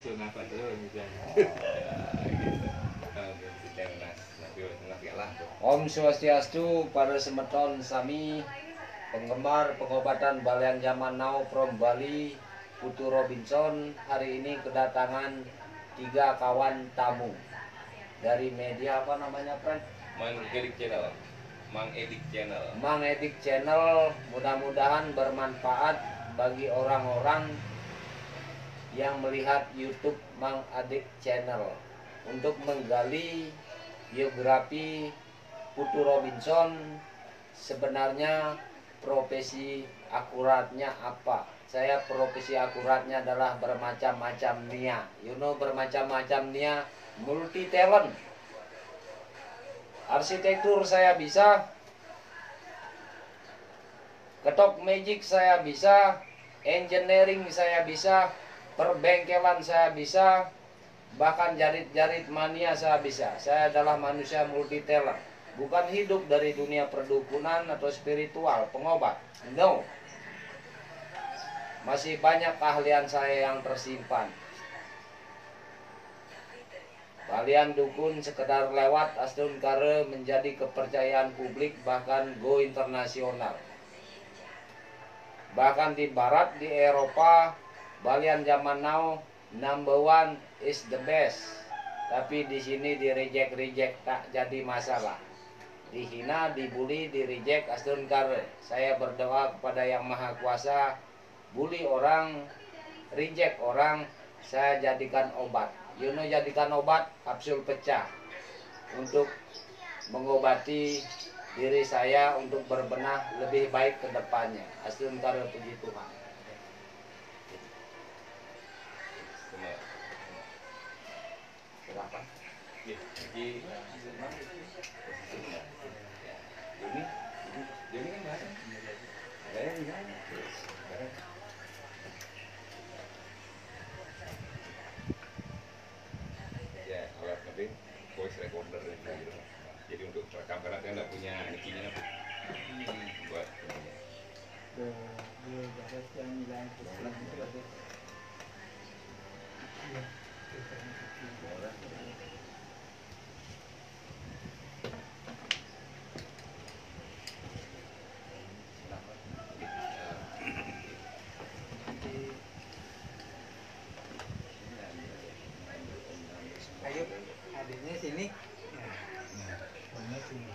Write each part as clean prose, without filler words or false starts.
Kenapa tuh misalnya? Om Swastiastu, para semeton sami penggemar pengobatan Balian Zaman Now from Bali, Putu Robinson. Hari ini kedatangan 3 kawan tamu dari media apa namanya, Fred? Mang Edik Channel. Mang Edik Channel. Mang Edik Channel. Mudah-mudahan bermanfaat bagi orang-orang yang melihat YouTube Mang Edik Channel untuk menggali biografi Putu Robinson. Sebenarnya profesi akuratnya apa? Saya profesi akuratnya adalah bermacam-macam nia. Bermacam-macam nia, multi talent. Arsitektur saya bisa, ketok magic saya bisa, engineering saya bisa, perbengkelan saya bisa, bahkan jarit-jarit mania saya bisa. Saya adalah manusia multi talent. Bukan hidup dari dunia perdukunan atau spiritual, pengobat. No. Masih banyak keahlian saya yang tersimpan. Balian dukun sekedar lewat astun kare menjadi kepercayaan publik, bahkan go internasional. Bahkan di barat, di Eropa, Balian Zaman Now number one is the best. Tapi di sini di reject tak jadi masalah. Dihina, dibully, di reject astun kare. Saya berdoa kepada Yang Maha Kuasa, bully orang, reject orang, saya jadikan obat. Jadikan obat kapsul pecah untuk mengobati diri saya untuk berbenah lebih baik ke depannya. Astun kare, puji Tuhan. Kenapa? Ini kan bahasa. Ya, alat ngetik voice recorder gitu. Jadi untuk rekam karena saya nggak punya nikinya buat Ayo, adiknya sini. Mana sini?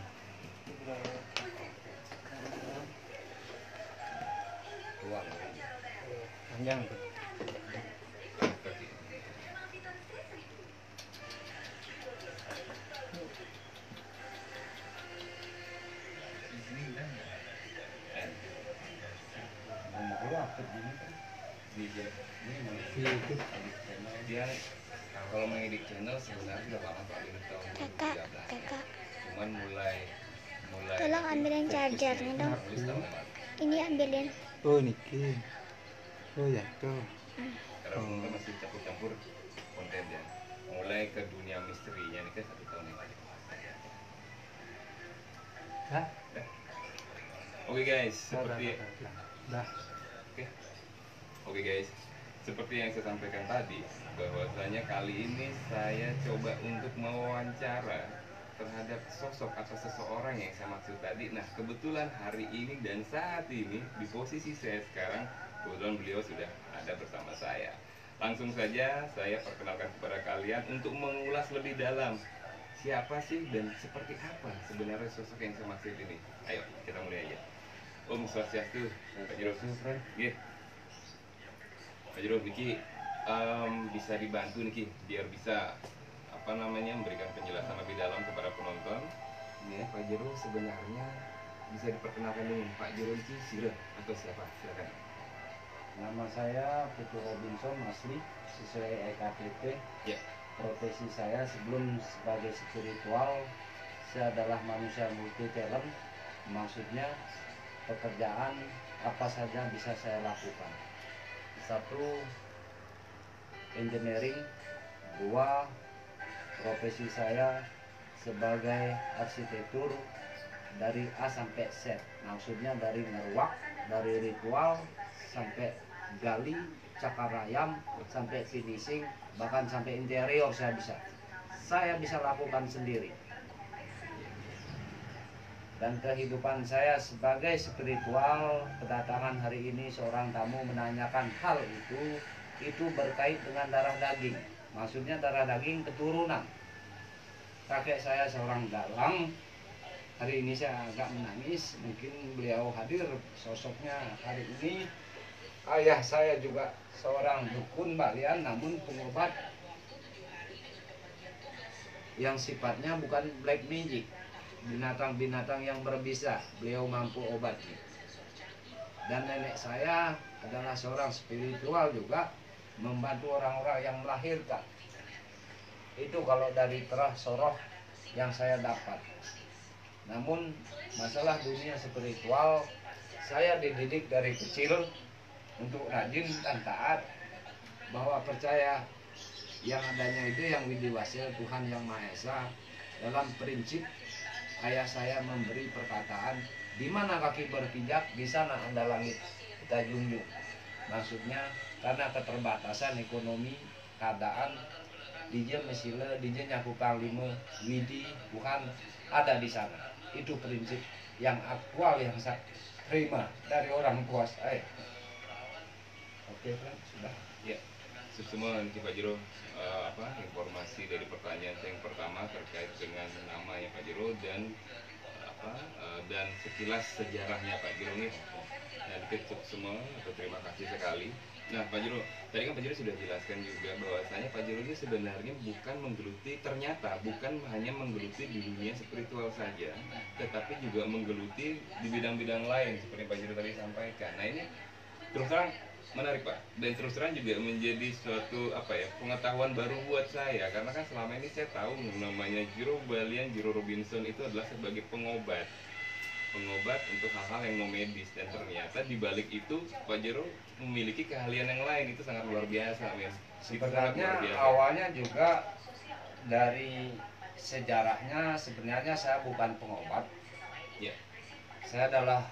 Panjang tuh. dia kalau mengedit channel sebenarnya sudah lama Pak, dari tahun 2013. Kakak, Cuman mulai tolong ambilin chargernya dong. nulis tahun lalu. Ini ambilin. Oh, niki. Oh ya, tuh. Karena kita masih campur-campur kontennya. Mulai ke dunia misterinya ini kan 1 tahun yang lalu. Hah? Oke guys, seperti Dah. Oke guys, seperti yang saya sampaikan tadi, bahwasanya kali ini saya coba untuk mewawancara terhadap sosok atau seseorang yang saya maksud tadi. Nah, kebetulan hari ini dan saat ini di posisi saya sekarang, kebetulan beliau sudah ada bersama saya. Langsung saja saya perkenalkan kepada kalian untuk mengulas lebih dalam siapa sih dan seperti apa sebenarnya sosok yang saya maksud ini. Ayo kita mulai aja. Om Swastiastu, Pak Jero. Nggih. Pak Jero, Niki bisa dibantu Niki biar bisa memberikan penjelasan lebih dalam kepada penonton. Ini Pak Jero sebenarnya bisa diperkenalkan dulu Pak Jero Niki Sira atau siapa? Silakan. Nama saya Putu Robinson asli sesuai EKTP. Ya. Profesi saya sebelum sebagai spiritual, saya adalah manusia multi talent. Maksudnya pekerjaan apa saja bisa saya lakukan. 1, engineering. 2, profesi saya sebagai arsitektur dari A sampai Z. Maksudnya dari ngeruak, dari ritual sampai gali cakar ayam sampai finishing, bahkan sampai interior saya bisa lakukan sendiri. Dan kehidupan saya sebagai spiritual, kedatangan hari ini seorang tamu menanyakan hal itu berkait dengan darah daging. Maksudnya darah daging keturunan. Kakek saya seorang dalang. Hari ini saya agak menangis, mungkin beliau hadir sosoknya hari ini. Ayah saya juga seorang dukun balian, namun pengobat yang sifatnya bukan black magic. Binatang-binatang yang berbisa beliau mampu obati. Dan nenek saya adalah seorang spiritual juga, membantu orang-orang yang melahirkan. Itu kalau dari terah soroh yang saya dapat. Namun masalah dunia spiritual, saya dididik dari kecil untuk rajin dan taat, bahwa percaya yang adanya itu yang widiwasa, Tuhan yang Maha Esa. Dalam prinsip ayah saya memberi perkataan, di mana kaki berpijak, di sana ada langit kita junjung. Maksudnya karena keterbatasan ekonomi, keadaan, DJ mesile, DJ nyaku lima, widi, Tuhan ada di sana. Itu prinsip yang aktual yang saya terima dari orang tua saya. Oke, Frank, sudah. Ya, semua nanti Pak Jero informasi dari pertanyaan saya yang pertama terkait dengan nama ya Pak Jero dan dan sekilas sejarahnya Pak Jero nih. Dan itu semua, terima kasih sekali. Nah Pak Jero, tadi kan Pak Jero sudah jelaskan juga bahwasanya Pak Jero ini sebenarnya bukan menggeluti, ternyata bukan hanya menggeluti di dunia spiritual saja, tetapi juga menggeluti di bidang-bidang lain seperti Pak Jero tadi sampaikan. Nah ini terus terang menarik Pak, dan terus terang juga menjadi suatu pengetahuan baru buat saya, karena kan selama ini saya tahu namanya Jero Balian, Jero Robinson itu adalah sebagai pengobat untuk hal-hal yang non medis, dan ternyata di balik itu Pak Jero memiliki keahlian yang lain. Itu sangat luar biasa, men. Sebenarnya awalnya juga dari sejarahnya, sebenarnya saya bukan pengobat ya. Saya adalah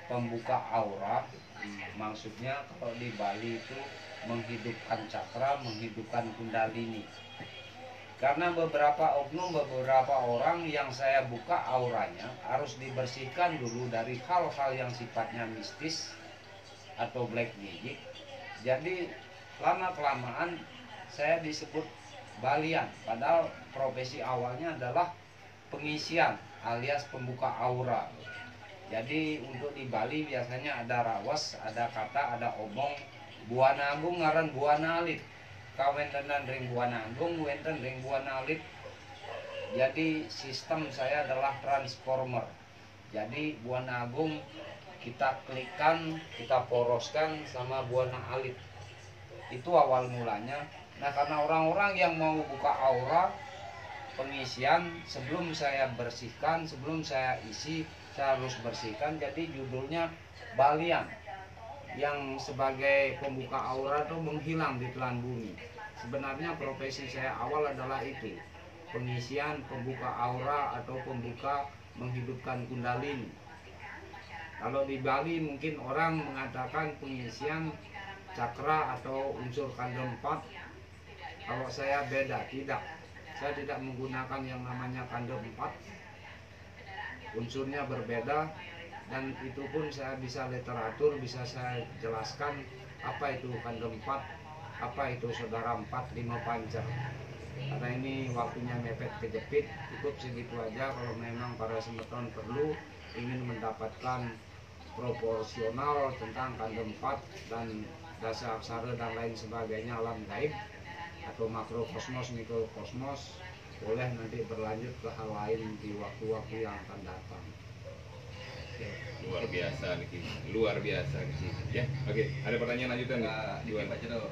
pembuka aura. Maksudnya kalau di Bali itu menghidupkan cakra, menghidupkan kundalini. Karena beberapa orang yang saya buka auranya harus dibersihkan dulu dari hal-hal yang sifatnya mistis atau black magic. Jadi lama-kelamaan saya disebut Balian, padahal profesi awalnya adalah pengisian alias pembuka aura. Jadi untuk di Bali biasanya ada rawas, ada kata, ada omong. Buana Agung ngaran Buana Alit. Kawentenan ring Buana Agung, wenten ring Buana Alit. Jadi sistem saya adalah transformer. Jadi Buana Agung kita klikkan, kita poroskan sama Buana Alit. Itu awal mulanya. Nah karena orang-orang yang mau buka aura, pengisian sebelum saya bersihkan, sebelum saya isi, saya harus bersihkan. Jadi judulnya Balian, yang sebagai pembuka aura itu menghilang di telan bumi. Sebenarnya profesi saya awal adalah itu, pengisian, pembuka aura atau pembuka menghidupkan kundalini. Kalau di Bali mungkin orang mengatakan pengisian cakra atau unsur kanda 4. Kalau saya beda, tidak. Saya tidak menggunakan yang namanya kanda 4. Unsurnya berbeda. Dan itu pun saya bisa literatur, bisa saya jelaskan apa itu kanda 4, apa itu saudara 4, 5 pancer. Karena ini waktunya mepet kejepit, cukup segitu aja. Kalau memang para semeton perlu ingin mendapatkan proporsional tentang kanda 4 dan dasa aksara dan lain sebagainya, alam gaib atau makrokosmos, mikrokosmos, boleh nanti berlanjut ke hal lain di waktu-waktu yang akan datang. Luar biasa nih, luar biasa nih. Ya, oke. Ada pertanyaan lanjutan nih? Pak Jero,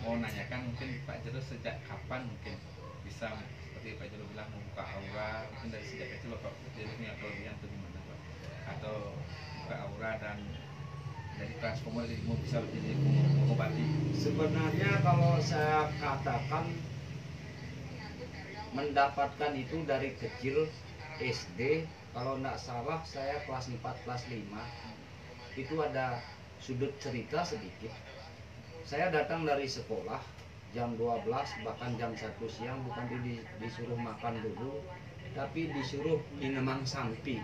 mau nanyakan mungkin Pak Jero sejak kapan mungkin bisa seperti Pak Jero bilang membuka aura, mungkin dari sejak kecil Bapak Jero punya kelebihan atau gimana Pak? Atau buka aura dan dari transformer jadi mau bisa jadi mengobati? Sebenarnya kalau saya katakan mendapatkan itu dari kecil, SD, kalau tidak salah saya kelas 4, kelas 5 itu ada sudut cerita sedikit. Saya datang dari sekolah jam 12 bahkan jam 1 siang, bukan disuruh makan dulu, tapi disuruh minum sampi.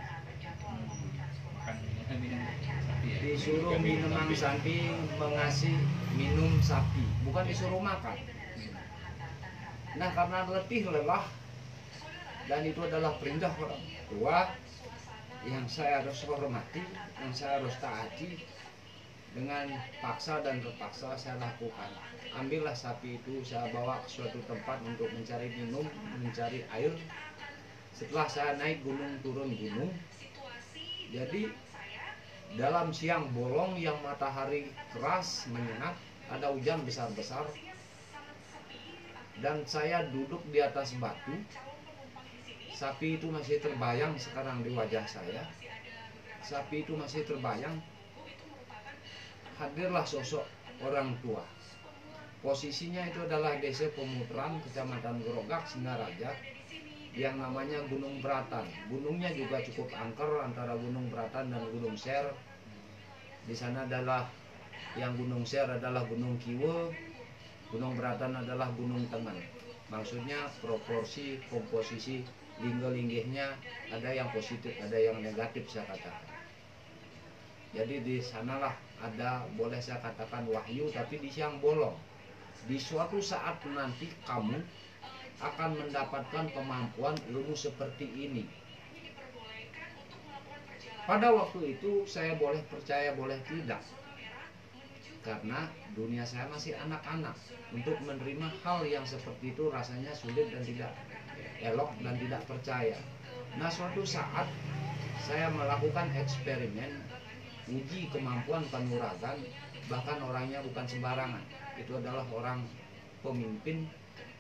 Makan minum sapi ya. Disuruh minum sapi, mengasih minum sapi, bukan disuruh makan. Nah, karena letih lelah, dan itu adalah perintah orang tua yang saya harus hormati, yang saya harus taati, dengan paksa dan terpaksa saya lakukan. Ambillah sapi itu, saya bawa ke suatu tempat untuk mencari minum, mencari air. Setelah saya naik gunung, turun gunung, jadi dalam siang bolong yang matahari keras menyengat, ada hujan besar-besar, dan saya duduk di atas batu. Sapi itu masih terbayang sekarang di wajah saya. Sapi itu masih terbayang. Hadirlah sosok orang tua. Posisinya itu adalah desa Pemutaran, Kecamatan Grogak, Singaraja, yang namanya Gunung Beratan. Gunungnya juga cukup angker antara Gunung Beratan dan Gunung Ser. Di sana adalah yang Gunung Ser adalah Gunung Kiwe, Gunung Beratan adalah Gunung Tengen. Maksudnya proporsi, komposisi linggih-linggihnya ada yang positif, ada yang negatif saya katakan. Jadi di sanalah ada, boleh saya katakan wahyu, tapi di siang bolong. Di suatu saat nanti kamu akan mendapatkan kemampuan ilmu seperti ini. Pada waktu itu saya boleh percaya, boleh tidak, karena dunia saya masih anak-anak. Untuk menerima hal yang seperti itu rasanya sulit dan tidak elok dan tidak percaya. Nah, suatu saat saya melakukan eksperimen uji kemampuan kanuragan, bahkan orangnya bukan sembarangan. Itu adalah orang pemimpin,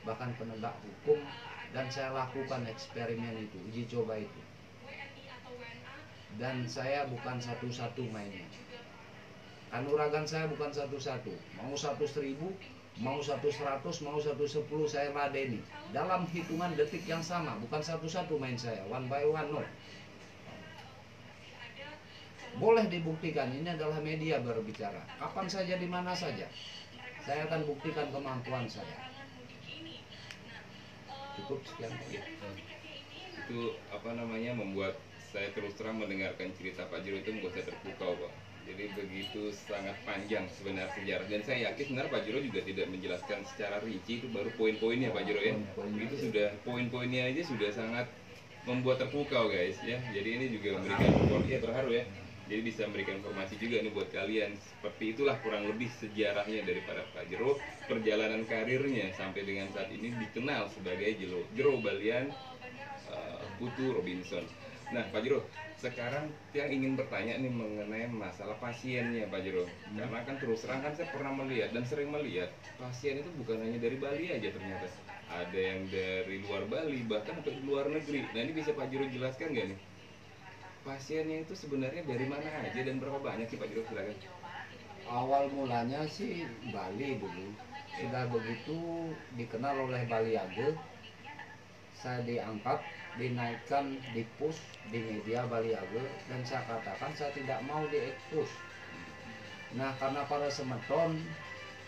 bahkan penegak hukum, dan saya lakukan eksperimen itu, uji coba itu. Dan saya bukan satu-satu mainnya. Kanuragan saya bukan satu-satu, mau 100.000, mau 100, mau 110 saya ladeni dalam hitungan detik yang sama, bukan satu-satu main saya, one by one, no. Boleh dibuktikan, ini adalah media berbicara. Kapan saja, di mana saja, saya akan buktikan kemampuan saya. Cukup sekian. Ya. Itu apa namanya, membuat saya terus terang mendengarkan cerita Pak Jero itu membuat saya terpukau, Pak. Jadi begitu sangat panjang sebenarnya sejarah, dan saya yakin sebenarnya Pak Jero juga tidak menjelaskan secara rinci, itu baru poin-poinnya Pak Jero ya. Itu sudah poin-poinnya aja sudah sangat membuat terpukau guys ya. Jadi ini juga memberikan informasi terharu ya. Jadi bisa memberikan informasi juga nih buat kalian. Seperti itulah kurang lebih sejarahnya daripada Pak Jero, perjalanan karirnya sampai dengan saat ini dikenal sebagai Jero Balian Putu Robinson. Nah Pak Jero, sekarang yang ingin bertanya nih mengenai masalah pasiennya Pak Jero. Karena kan terus terang kan saya pernah melihat dan sering melihat pasien itu bukan hanya dari Bali aja ternyata. Ada yang dari luar Bali, bahkan sampai luar negeri. Nah ini bisa Pak Jero jelaskan nggak nih? Pasiennya itu sebenarnya dari mana aja dan berapa banyak sih Pak Jero, silakan. Awal mulanya sih Bali dulu. Sudah begitu dikenal oleh Baliage, saya diangkat, dinaikkan, dipush di media Baliage, dan saya katakan saya tidak mau diekspos. Nah, karena para semeton,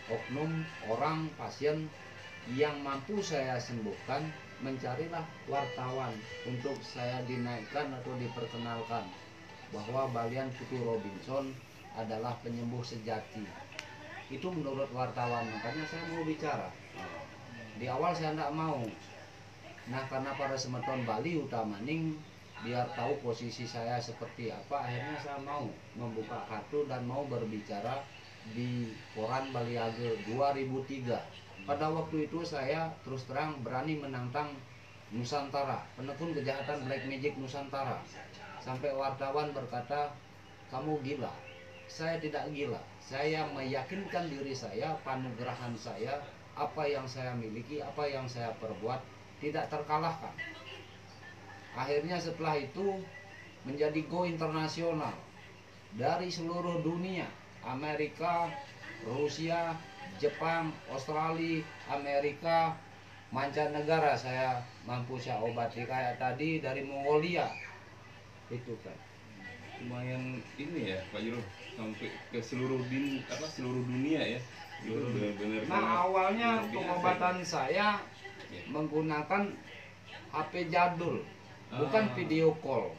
oknum, orang, pasien yang mampu saya sembuhkan, mencarilah wartawan untuk saya dinaikkan atau diperkenalkan bahwa Balian Putu Robinson adalah penyembuh sejati. Itu menurut wartawan, makanya saya mau bicara. Di awal saya tidak mau. Nah, karena para semeton Bali utamaning biar tahu posisi saya seperti apa, akhirnya saya mau membuka kartu dan mau berbicara di koran Baliage 2003. Pada waktu itu saya terus terang berani menantang Nusantara, penekun kejahatan black magic Nusantara. Sampai wartawan berkata, kamu gila. Saya tidak gila. Saya meyakinkan diri saya, panugrahan saya, apa yang saya miliki, apa yang saya perbuat tidak terkalahkan. Akhirnya setelah itu menjadi go internasional dari seluruh dunia, Amerika, Rusia, Jepang, Australia, Amerika, mancanegara saya mampu saya obati. Kayak tadi dari Mongolia itu kan. Lumayan ini ya Pak Jero, sampai ke seluruh dunia ya. Itu benar-benar Nah, awalnya luar biasa. pengobatan saya Ya. menggunakan HP jadul, bukan Ah. video call.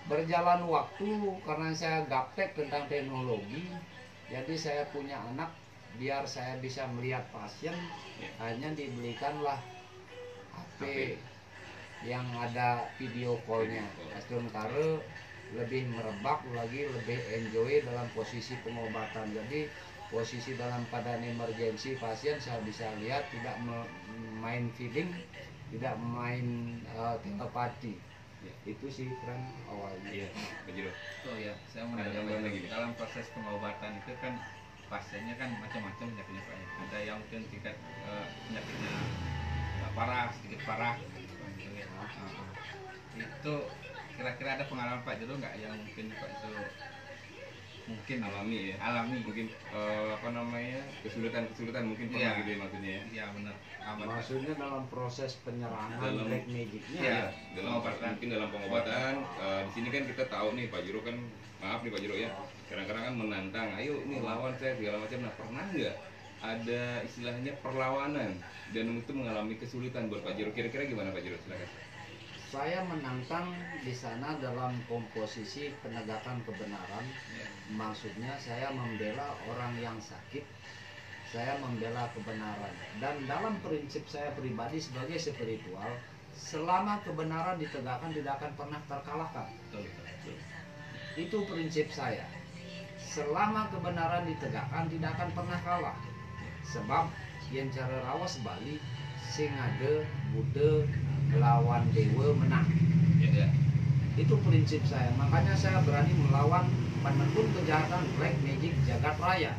Berjalan waktu karena saya gaptek tentang teknologi, jadi saya punya anak biar saya bisa melihat pasien, Ya. hanya dibelikanlah HP HP. yang ada video callnya. Sementara lebih merebak lagi, lebih enjoy dalam posisi pengobatan. Jadi posisi dalam keadaan emergensi pasien saya bisa lihat, tidak main feeling, tidak main telepati. Ya. Itu sih friend awalnya. Iya, Pak Jiro. Oh ya, saya mau Ada nanya tambahan Pak, lagi nih? dalam proses pengobatan itu kan pasiennya kan macam-macam penyakitnya Pak. Ada yang mungkin tingkat penyakitnya nggak parah, sedikit parah. Gitu ya. Itu kira-kira ada pengalaman Pak Jero nggak yang mungkin Pak Jero mungkin Alami ya. alami? Mungkin apa namanya? Kesulitan mungkin Iya. pernah gitu ya maksudnya ya. Iya benar. Amat Pak. Maksudnya dalam proses penyerangan Dalam- black magicnya Iya. ya. Dalam Pengobatan. mungkin dalam pengobatan di sini kan kita tahu nih Pak Jiro kan, maaf nih Pak Jiro ya, kadang-kadang kan menantang, ayo nih lawan saya segala macam. Nah, pernah nggak ada istilahnya perlawanan dan itu mengalami kesulitan buat Pak Jiro? Kira-kira gimana Pak Jiro? Silakan. Saya menantang di sana dalam komposisi penegakan kebenaran. Maksudnya saya membela orang yang sakit, saya membela kebenaran. Dan dalam prinsip saya pribadi sebagai spiritual, selama kebenaran ditegakkan tidak akan pernah terkalahkan. Betul, betul, betul. Itu prinsip saya. Selama kebenaran ditegakkan tidak akan pernah kalah. Sebab yang cara rawas Bali sing ada Buddha melawan dewa menang. Ya, ya. Itu prinsip saya. Makanya saya berani melawan penekun kejahatan black magic jagat raya.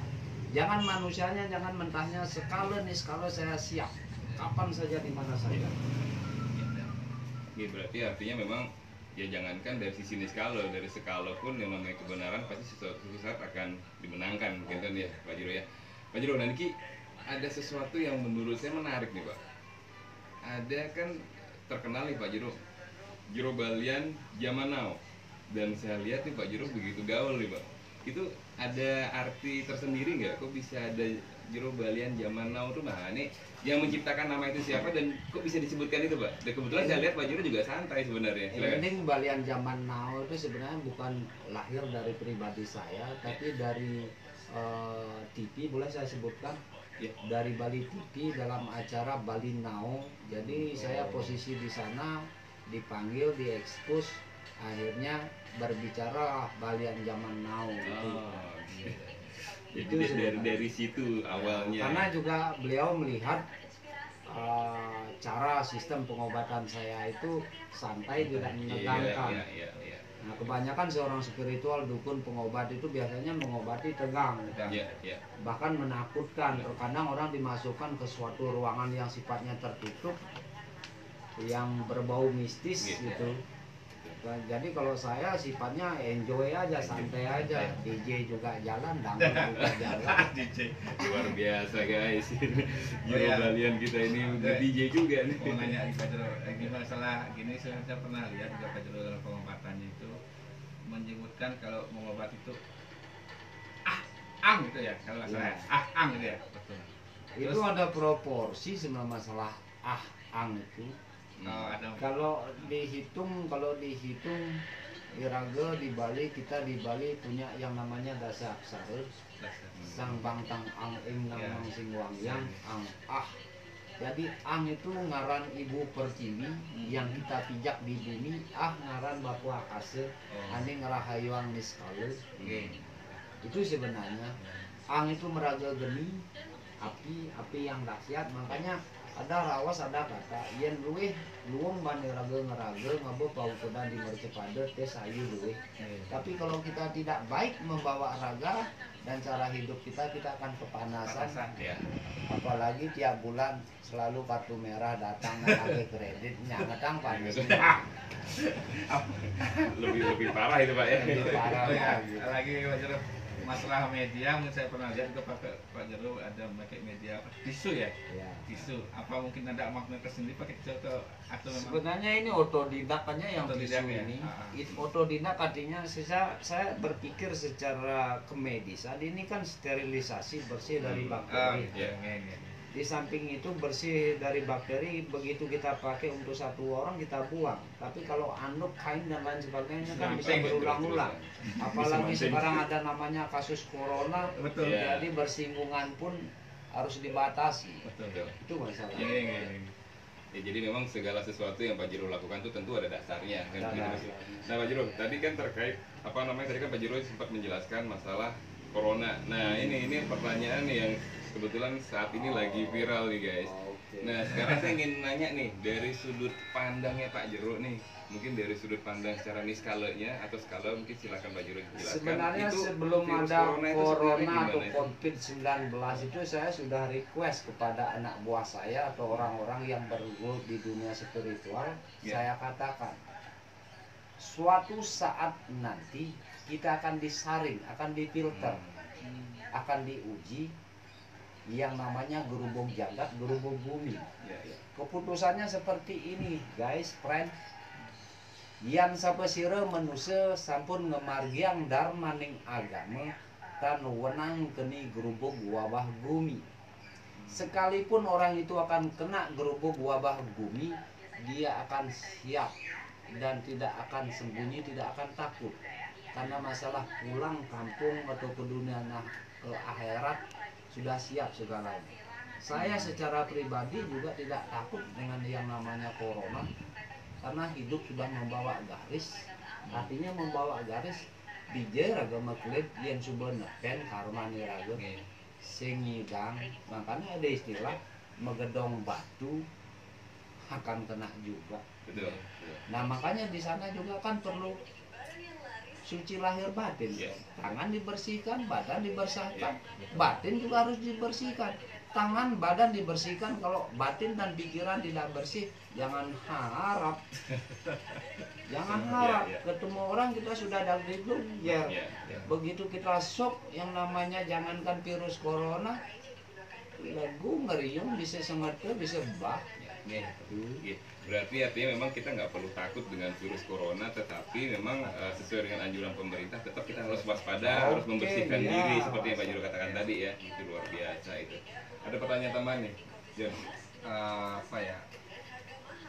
Jangan manusianya, jangan mentahnya, skala nih skala saya siap. Kapan saja di mana saja. Oke, berarti artinya memang ya jangankan dari sisi niskala, dari skala pun yang namanya kebenaran pasti suatu saat akan dimenangkan, gitu kan ya Pak Jiro ya. Pak Jiro, nanti ada sesuatu yang menurut saya menarik nih Pak. Ada kan terkenal nih Pak Jiro, Jiro Balian zaman now. Dan saya lihat nih Pak Jiro begitu gaul nih Pak. Itu ada arti tersendiri nggak? Kok bisa ada Jiro Balian zaman now tuh mana nih? Yang menciptakan nama itu siapa dan kok bisa disebutkan itu Pak? Dan kebetulan saya lihat Pak Jiro juga santai sebenarnya. Silakan. Ini Balian zaman now itu sebenarnya bukan lahir dari pribadi saya, tapi dari TV, boleh saya sebutkan? Ya. Dari Bali TV dalam acara Bali Now. Jadi saya posisi di sana, dipanggil, diekspos, akhirnya berbicara Balian zaman now. Oh, gitu. Jadi Itu dari situ awalnya. Karena juga beliau melihat cara sistem pengobatan saya itu santai, tidak menegangkan. Iya. Nah, kebanyakan seorang spiritual dukun pengobat itu biasanya mengobati tegang, Iya. bahkan menakutkan. Terkadang orang dimasukkan ke suatu ruangan yang sifatnya tertutup, yang berbau mistis Gitu. gitu. Nah, jadi kalau saya sifatnya enjoy aja, santai aja. DJ juga jalan, dangdut juga jalan. DJ. Luar biasa guys. Jiro iya. Balian kita ini Oke. DJ juga nih. Mau nanya di Pak Jero, ini masalah gini saya pernah lihat juga Pak Jero dalam pengobatannya itu menyebutkan kalau mengobat itu ang gitu ya, kalau nggak salah ya. Ang gitu ya, betul. Itu ada proporsi sebenarnya masalah ang itu. Kalau ada Kalau dihitung Iraga di Bali, kita di Bali punya yang namanya dasa aksara. Sang bangtang ang ing nang Ya. mang sing wang yang ang Jadi ang itu ngaran ibu pertiwi yang kita pijak di bumi. Ngaran baku akase, ane ngerahayuang niskala. Itu sebenarnya ang itu meraga geni, api yang dahsyat. Makanya ada rawas, ada kata yen luweh luwung bani raga ngeraga ngabo paukedan di mercepada teh sayu luweh. Tapi kalau kita tidak baik membawa raga dan cara hidup kita akan kepanasan. Ya. Apalagi tiap bulan selalu kartu merah datang nagih kredit nyangetang panas. Lebih parah itu Pak ya. Lebih parah Oh ya, lagi. lagi Pak Jero, masalah media, mungkin saya pernah lihat juga Pak Jero ada pakai media tisu ya, Ya. tisu. Apa mungkin ada makna tersendiri pakai tisu atau memang Sebenarnya ini otodidakannya yang Otodidak tisu ya? ini. Ah. Otodidak artinya saya berpikir secara kemedisan ini kan sterilisasi bersih dari bakteri. ya, ya. Di samping itu bersih dari bakteri, begitu kita pakai untuk satu orang kita buang. Tapi kalau anduk, kain dan lain sebagainya kan bisa Mancing, berulang-ulang. betul. Apalagi Bisa mancing. sekarang ada namanya kasus corona, Betul. Ya. jadi bersinggungan pun harus dibatasi. Betul. Itu masalah. Ya, ya, jadi memang segala sesuatu yang Pak Jero lakukan itu tentu ada dasarnya kan. Ada Begitu. Nah Pak Jero, tadi kan terkait tadi kan Pak Jero sempat menjelaskan masalah corona. Nah ini pertanyaan nih yang kebetulan saat ini lagi viral nih guys. Oke. Nah sekarang saya ingin nanya nih dari sudut pandangnya Pak Jero nih, mungkin dari sudut pandang secara niskalanya atau skala mungkin silakan Pak Jero jelaskan. Sebenarnya Itu sebelum virus ada itu corona sebenarnya atau gimana? COVID-19 itu saya sudah request kepada anak buah saya atau orang-orang yang bergelut di dunia spiritual. Ya. Saya katakan, suatu saat nanti kita akan disaring, akan difilter, akan diuji yang namanya gerubung jagat, gerubung bumi. Ya, ya. Keputusannya seperti ini, guys, friend. Yang sapesira manusia sampun ngemargiang darmaning agama tan wenang keni gerubuk wabah bumi. Sekalipun orang itu akan kena gerubuk wabah bumi, dia akan siap dan tidak akan sembunyi, tidak akan takut. Karena masalah pulang kampung atau ke dunia ke akhirat sudah siap segalanya. Saya secara pribadi juga tidak takut dengan yang namanya corona, karena hidup sudah membawa garis. Artinya membawa garis DJ agama kulit yang sebenarnya pen karma niraga sengidang. Makanya ada istilah megedong batu akan kena juga. Betul. Nah makanya di sana juga kan perlu suci lahir batin. Ya. Tangan dibersihkan, badan dibersihkan, Ya. batin juga harus dibersihkan. Tangan, badan dibersihkan. Kalau batin dan pikiran tidak bersih, jangan harap. Jangan harap. Ya, ya. Ketemu orang kita sudah dagdikduk, ya. Ya, ya. Begitu kita shock yang namanya jangankan virus corona, lagu ngeriung bisa sengaja bisa bah. Ya, ya. Berarti artinya memang kita nggak perlu takut dengan virus corona, tetapi memang sesuai dengan anjuran pemerintah tetap kita harus waspada, harus Oke, membersihkan ya, diri seperti yang Pak Jero katakan tadi ya. Itu luar biasa itu. Ada pertanyaan tambahan nih, Jon? Apa ya?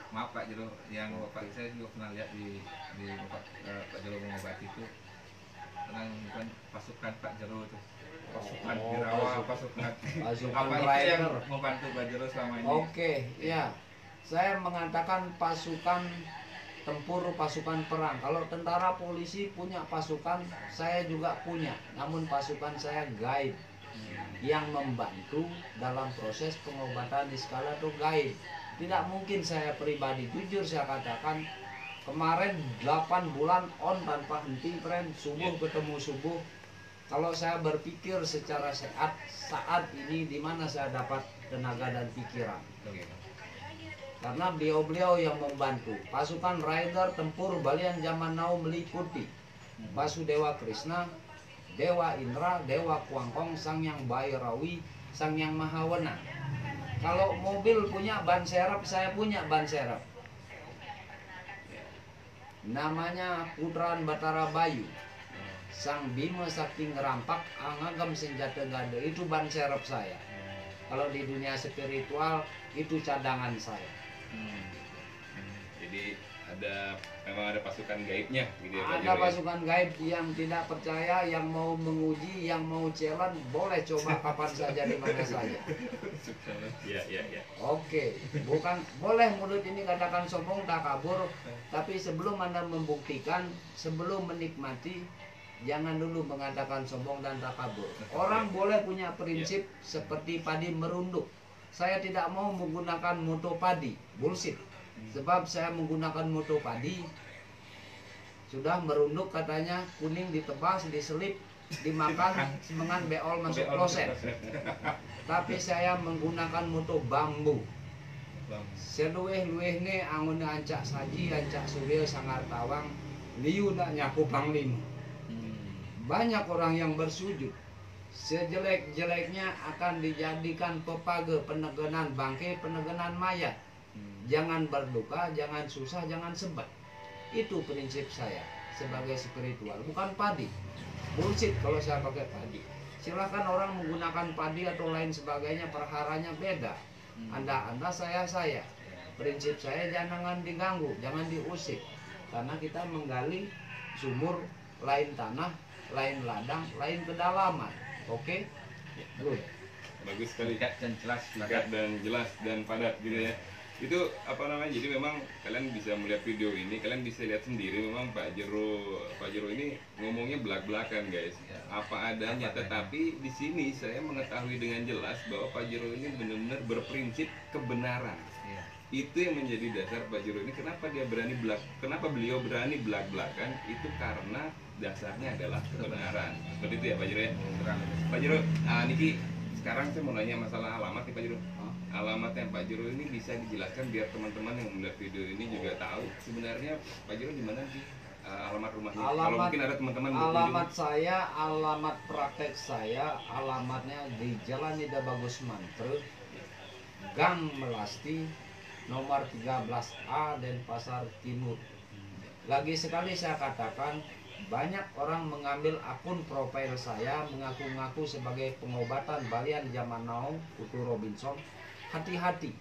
Maaf Pak Jero, yang Bapak saya juga pernah lihat di Pak Jero mengobati itu tentang bukan pasukan Pak Jero itu. Pasukan Oh, Birawa, pasukan pasukan apa itu yang rider. membantu Pak Jero selama ini? Oke, ya. Saya mengatakan pasukan tempur, pasukan perang. Kalau tentara polisi punya pasukan, saya juga punya. Namun pasukan saya gaib yang membantu dalam proses pengobatan di skala itu gaib. Tidak mungkin saya pribadi, jujur saya katakan, kemarin 8 bulan on tanpa henti, friend, subuh ketemu subuh. Kalau saya berpikir secara sehat, saat ini di mana saya dapat tenaga dan pikiran. Karena beliau-beliau yang membantu. Pasukan rider tempur Balian zaman now meliputi Basudewa Krishna, Dewa Indra, Dewa Kuangkong, Sang Yang Bhairawi, Sang Yang Mahawenang. Kalau mobil punya ban serep, saya punya ban serep. Namanya Putraan Batara Bayu. Sang Bima Sakti Ngerampak, Angagam Senjata Gade, itu ban serep saya. Kalau di dunia spiritual, itu cadangan saya. Jadi memang ada pasukan gaibnya gitu ya Pak Ada Jero, ya? pasukan gaib yang tidak percaya, yang mau menguji, yang mau challenge, boleh coba kapan saja di mana saja. Ya. Oke, bukan boleh mulut ini katakan sombong tak kabur, tapi sebelum Anda membuktikan, sebelum menikmati, jangan dulu mengatakan sombong dan tak kabur. Orang boleh punya prinsip seperti padi merunduk. Saya tidak mau menggunakan moto padi, bullshit. Sebab saya menggunakan moto padi, sudah merunduk katanya, kuning ditebas, diselip, dimakan, semengan beol masuk kloset. Tapi saya menggunakan moto bambu. Selueh-lueh ne angun ancak saji, ancak surya sangar tawang, liu nak nyaku panglima. banyak orang yang bersujud. Sejelek-jeleknya akan dijadikan pepage, penegenan bangke, penegenan mayat. Jangan berduka, jangan susah, jangan sebat. Itu prinsip saya sebagai spiritual, bukan padi. Bullshit kalau saya pakai padi. Silahkan orang menggunakan padi atau lain sebagainya, perharanya beda. Anda, saya. Prinsip saya jangan diganggu, jangan diusik. Karena kita menggali sumur, lain tanah, lain ladang, lain kedalaman. Oke? Good. Bagus sekali. Singkat dan jelas. Singkat dan jelas dan padat gitu ya. Itu apa namanya, jadi memang kalian bisa melihat video ini, kalian bisa lihat sendiri memang Pak Jero ini ngomongnya belak-belakan guys, apa adanya. Tetapi di sini saya mengetahui dengan jelas bahwa Pak Jero ini benar-benar berprinsip kebenaran. Iya. Itu yang menjadi dasar Pak Jero ini. Kenapa beliau berani belak-belakan? Itu karena dasarnya adalah kebenaran. Seperti itu ya Pak Jero ya. Pak Jero, Niki, sekarang saya mau nanya masalah alamat nih Pak Jero. Alamatnya Pak Jero ini bisa dijelaskan biar teman-teman yang melihat video ini juga tahu sebenarnya Pak Jero di mana sih alamat rumahnya? Kalau mungkin ada teman-teman alamat saya, alamat praktek saya, alamatnya di Jalan Ida Bagus Mantre, Gang Melasti, nomor 13A, Denpasar Timur. Lagi sekali saya katakan, banyak orang mengambil akun profil saya mengaku-ngaku sebagai pengobatan balian zaman now, Putu Robinson. Hati-hati,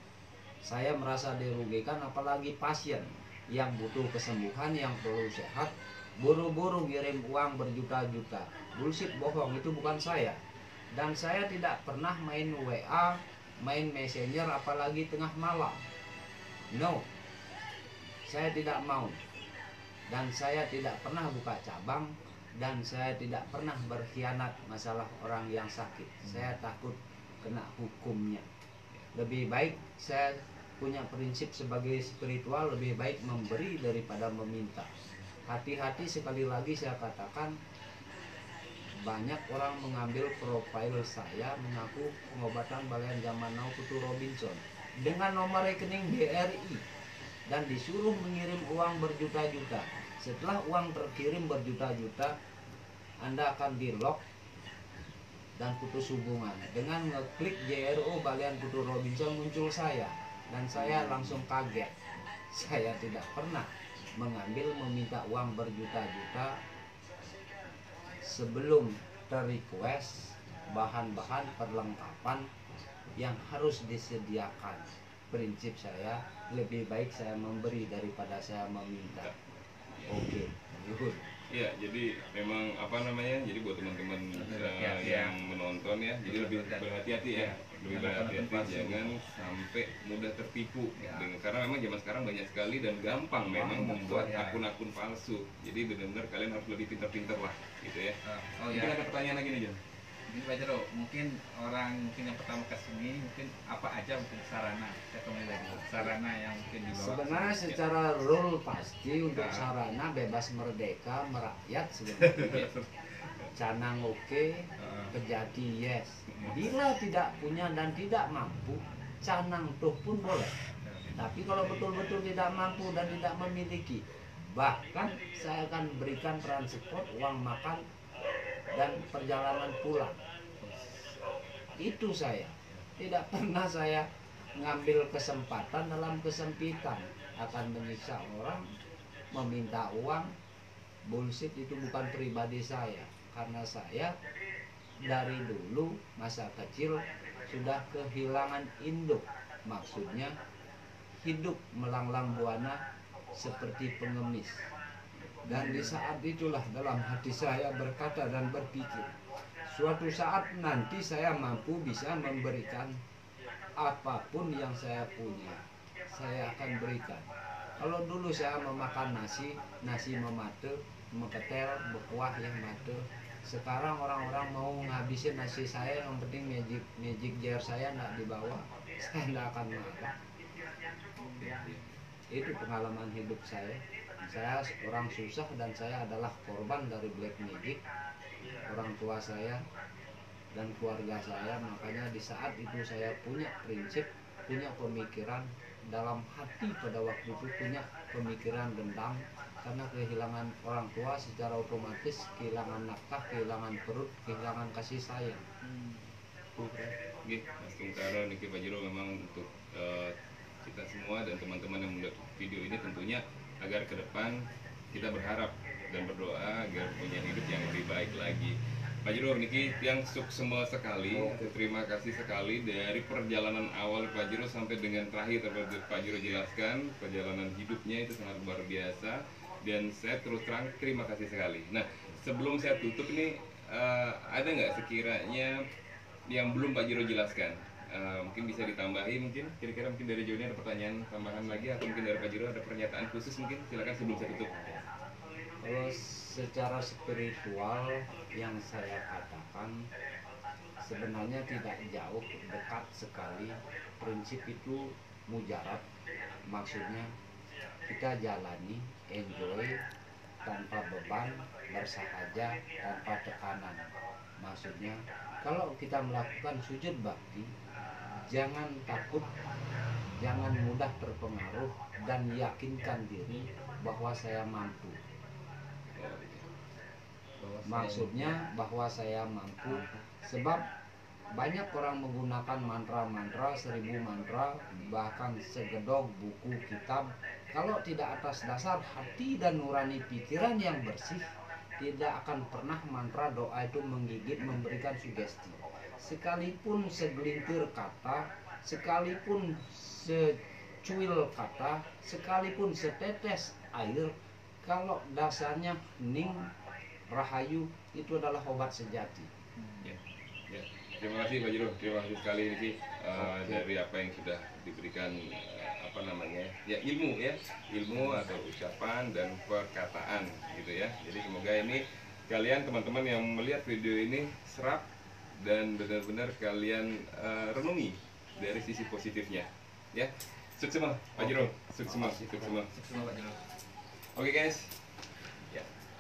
saya merasa dirugikan, apalagi pasien yang butuh kesembuhan, yang perlu sehat, buru-buru kirim uang berjuta-juta. Bullshit, bohong, itu bukan saya. Dan saya tidak pernah main WA, main Messenger, apalagi tengah malam. No, saya tidak mau. Dan saya tidak pernah buka cabang, dan saya tidak pernah berkhianat masalah orang yang sakit. Saya takut kena hukumnya. Lebih baik, saya punya prinsip sebagai spiritual, lebih baik memberi daripada meminta. Hati-hati, sekali lagi saya katakan, banyak orang mengambil profil saya mengaku pengobatan balian zaman now Putu Robinson dengan nomor rekening BRI dan disuruh mengirim uang berjuta-juta. Setelah uang terkirim berjuta-juta, Anda akan di-lock dan putus hubungan. Dengan ngeklik JRO Balian Putu Robinson, muncul saya, dan saya langsung kaget. Saya tidak pernah meminta uang berjuta-juta sebelum ter-request bahan-bahan perlengkapan yang harus disediakan. Prinsip saya, lebih baik saya memberi daripada saya meminta. Oke, good. Ya, jadi memang apa namanya? Jadi buat teman-teman yang menonton ya, jadi lebih berhati-hati ya, lebih berhati-hati, jangan sampai mudah tertipu. Karena memang zaman sekarang banyak sekali dan gampang memang membuat akun-akun palsu. Jadi benar-benar kalian harus lebih pintar-pintar lah, gitu ya. Mungkin ada pertanyaan lagi nih, Jon. Mungkin Pak Jero, mungkin orang yang pertama ke sini mungkin apa aja mungkin sarana, saya kembali lagi sarana yang mungkin dibawa. Sebenarnya secara rule pasti untuk sarana bebas merdeka merakyat sebenarnya. Canang oke, Kejati yes. Bila tidak punya dan tidak mampu, canang tuh pun boleh. Tapi kalau betul-betul tidak mampu dan tidak memiliki, bahkan saya akan berikan transport, uang makan, dan perjalanan pulang. Itu saya. Tidak pernah saya ngambil kesempatan dalam kesempitan, akan menyiksa orang, meminta uang. Bullshit, itu bukan pribadi saya. Karena saya dari dulu masa kecil sudah kehilangan induk. Maksudnya hidup melanglang buana seperti pengemis. Dan di saat itulah dalam hati saya berkata dan berpikir, suatu saat nanti saya mampu bisa memberikan apapun yang saya punya, saya akan berikan. Kalau dulu saya memakan nasi memate, meketel, berkuah yang mate. Sekarang orang-orang mau ngabisin nasi saya, yang penting magic jar saya nggak dibawa, saya nggak akan marah. Itu pengalaman hidup saya. Saya orang susah dan saya adalah korban dari black magic. Orang tua saya dan keluarga saya, makanya di saat itu saya punya prinsip, punya pemikiran dalam hati pada waktu itu, punya pemikiran dendam, karena kehilangan orang tua secara otomatis kehilangan nafkah, kehilangan perut, kehilangan kasih sayang. Oke, Mas Tungkara, Niki Pajero, memang untuk kita semua dan teman-teman yang melihat video ini tentunya agar ke depan kita berharap dan berdoa agar punya hidup yang lebih baik lagi. Pak Jero, Niki yang semua sekali, terima kasih sekali dari perjalanan awal Pak Jero sampai dengan terakhir Pak Jero jelaskan perjalanan hidupnya itu sangat luar biasa dan saya terus terang terima kasih sekali. Nah, sebelum saya tutup nih, ada nggak sekiranya yang belum Pak Jero jelaskan? Mungkin bisa ditambahi, mungkin kira-kira mungkin dari Joni ada pertanyaan tambahan lagi atau mungkin dari Pak Jero ada pernyataan khusus, mungkin silakan sebelum saya tutup. Kalau secara spiritual yang saya katakan sebenarnya tidak jauh, dekat sekali. Prinsip itu mujarab, maksudnya kita jalani, enjoy, tanpa beban, bersahaja, tanpa tekanan. Maksudnya kalau kita melakukan sujud bakti, jangan takut, jangan mudah terpengaruh, dan yakinkan diri bahwa saya mampu. Maksudnya bahwa saya mampu, sebab banyak orang menggunakan mantra-mantra, 1000 mantra, bahkan segedok buku kitab. Kalau tidak atas dasar hati dan nurani pikiran yang bersih, tidak akan pernah mantra doa itu menggigit, memberikan sugesti. Sekalipun segelintir kata, sekalipun secuil kata, sekalipun setetes air, kalau dasarnya hening, rahayu, itu adalah obat sejati. Ya, ya. Terima kasih Pak Jero, terima kasih sekali ini dari apa yang sudah diberikan ya ilmu atau ucapan dan perkataan gitu ya. Jadi semoga ini kalian teman-teman yang melihat video ini serap dan benar-benar kalian renungi dari sisi positifnya ya. Sukses semua Pak Jero, sukses semua. Pak Jero. Oke guys.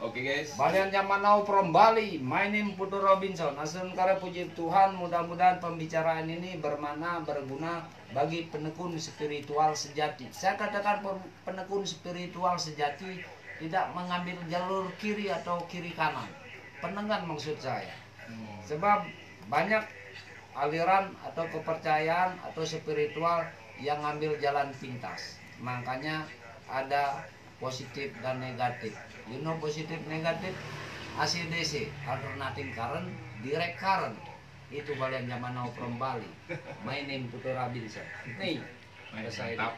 Oke guys. Balian zaman now from Bali. My name Putu Robinson. Asun kare puji Tuhan, mudah-mudahan pembicaraan ini bermakna, berguna bagi penekun spiritual sejati. Saya katakan penekun spiritual sejati tidak mengambil jalur kiri atau kiri kanan. Penengan maksud saya. Sebab banyak aliran atau kepercayaan atau spiritual yang ngambil jalan pintas. Makanya ada positif dan negatif. You know positif negatif, ACDC, alternating current, direct current. Itu balian zaman now from Bali. My name Putu Robinson. Nih, ada saya. Mantap.